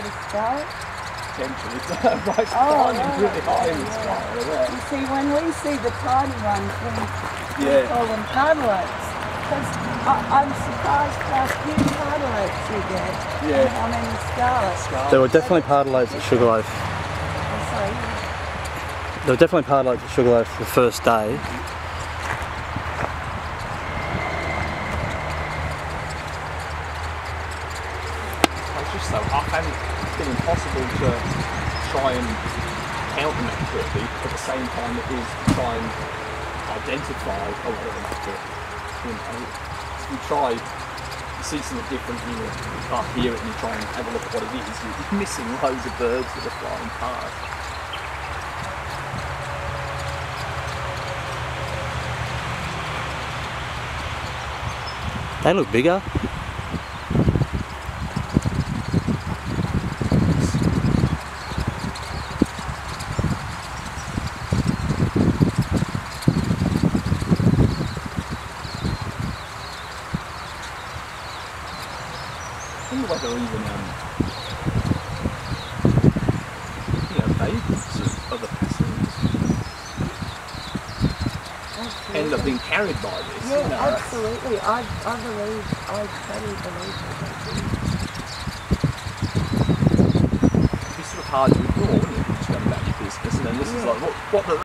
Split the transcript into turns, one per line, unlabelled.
sort of sky?
Potentially. Right, climbing really high in the sky.
You see, when we see the tiny ones, we call them pardalotes. Because I'm surprised how few pardalotes you get and how many scarlets.
There were definitely pardalotes at Sugarloaf.
Oh, sorry.
There were definitely pardalotes at Sugarloaf the first day.
It's just so I found it's been impossible to try and count them accurately at the same time it is to try and identify a lot of them accurately. You know, if you try, you see something different, you can't hear it and you try and have a look at what it is, you're missing loads of birds that are flying past.
They look bigger.
I wonder whether even, babies of other passengers end up being carried by this.
Yeah, absolutely. I totally believe that.
It'd be sort of hard to ignore, wouldn't it? Just going about your business, and then this is like, what the